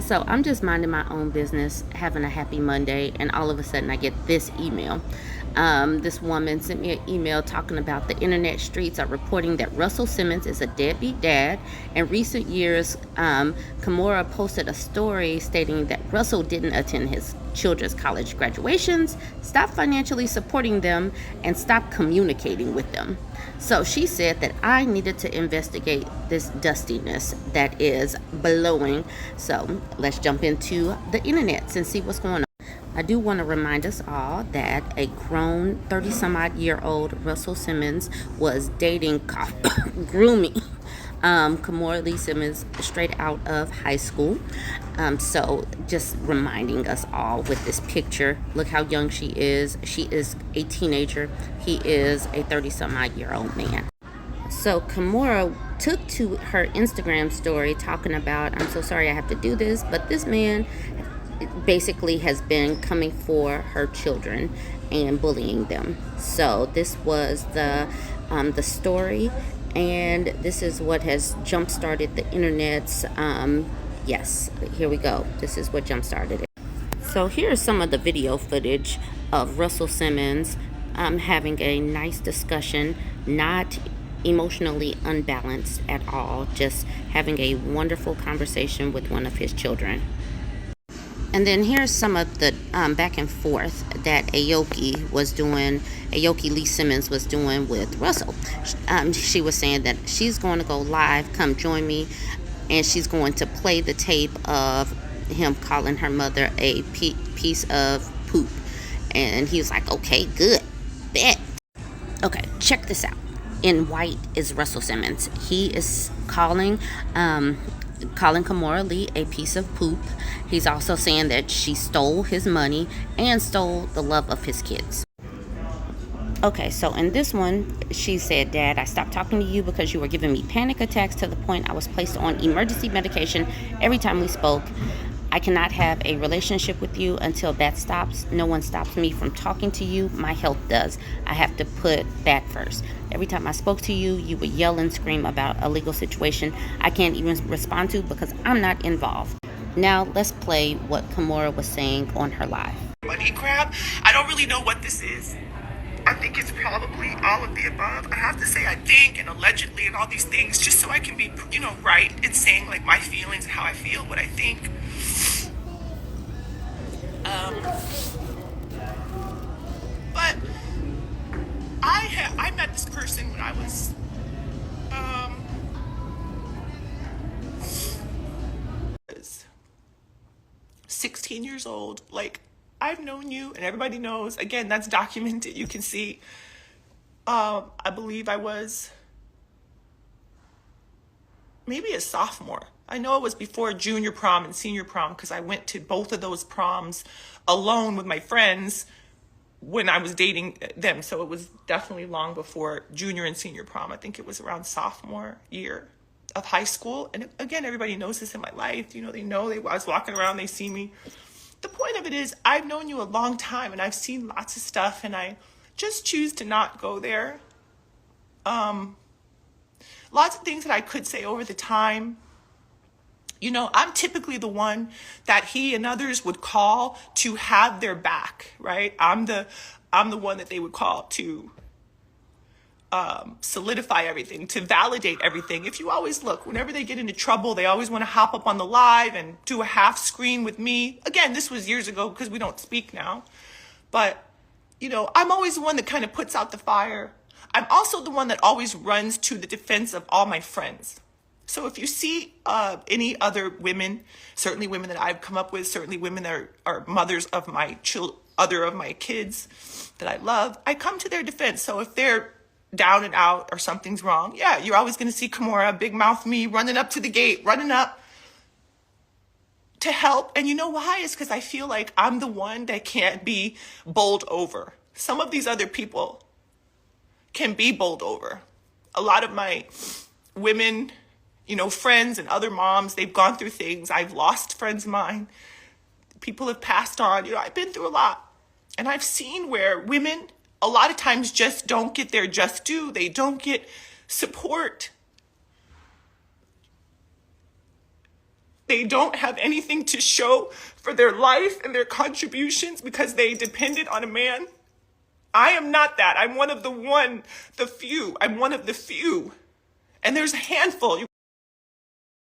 So I'm just minding my own business, having a happy Monday, and all of a sudden I get this email. This woman sent me an email talking about the internet streets are reporting that Russell Simmons is a deadbeat dad. In recent years, Kimura posted a story stating that Russell didn't attend his children's college graduations, stopped financially supporting them, and stopped communicating with them. So she said that I needed to investigate this dustiness that is blowing. So let's jump into the internet and see what's going on. I do want to remind us all that a grown 30 some odd year old Russell Simmons was dating, grooming Kimora Lee Simmons straight out of high school. So just reminding us all with this picture. Look how young she is. She is a teenager. He is a 30 some odd year old man. So Kimura took to her Instagram story talking about, I'm so sorry I have to do this, but this man basically has been coming for her children and bullying them. So this was the story, and this is what has jump started the internet's. Yes, here we go. This is what jump started it. So here's some of the video footage of Russell Simmons having a nice discussion, not emotionally unbalanced at all, just having a wonderful conversation with one of his children. And then here's some of the back and forth that Aoki Lee Simmons was doing with Russell. She was saying that she's going to go live, come join me, and she's going to play the tape of him calling her mother a piece of poop. And he was like, okay, good, bet. Okay, check this out. In white is Russell Simmons. He is calling Kimora Lee a piece of poop. He's also saying that she stole his money and stole the love of his kids. Okay, so in this one, she said, Dad, I stopped talking to you because you were giving me panic attacks to the point I was placed on emergency medication every time we spoke. I cannot have a relationship with you until that stops. No one stops me from talking to you. My health does. I have to put that first. Every time I spoke to you, you would yell and scream about a legal situation I can't even respond to because I'm not involved. Now let's play what Kimura was saying on her live. Money grab. I don't really know what this is. I think it's probably all of the above. I have to say I think and allegedly and all these things just so I can be, right in saying like my feelings and how I feel, what I think. But I met this person when I was 16 years old. Like, I've known you and everybody knows. Again, that's documented. You can see. I believe I was maybe a sophomore. I know it was before junior prom and senior prom because I went to both of those proms alone with my friends when I was dating them. So it was definitely long before junior and senior prom. I think it was around sophomore year of high school. And again, everybody knows this in my life. They know I was walking around, they see me. The point of it is I've known you a long time and I've seen lots of stuff and I just choose to not go there. Lots of things that I could say over the time. I'm typically the one that he and others would call to have their back, right? I'm the one that they would call to solidify everything, to validate everything. If you always look, whenever they get into trouble, they always want to hop up on the live and do a half screen with me. Again, this was years ago because we don't speak now. But, I'm always the one that kind of puts out the fire. I'm also the one that always runs to the defense of all my friends. So if you see any other women, certainly women that I've come up with, certainly women that are mothers of my other of my kids that I love, I come to their defense. So if they're down and out or something's wrong, yeah, you're always going to see Kimura, big mouth me, running up to the gate, running up to help. And you know why? It's because I feel like I'm the one that can't be bowled over. Some of these other people can be bowled over. A lot of my women, friends and other moms, they've gone through things. I've lost friends of mine. People have passed on. I've been through a lot. And I've seen where women a lot of times just don't get their just due. They don't get support. They don't have anything to show for their life and their contributions because they depended on a man. I am not that. I'm one of the few. I'm one of the few. And there's a handful.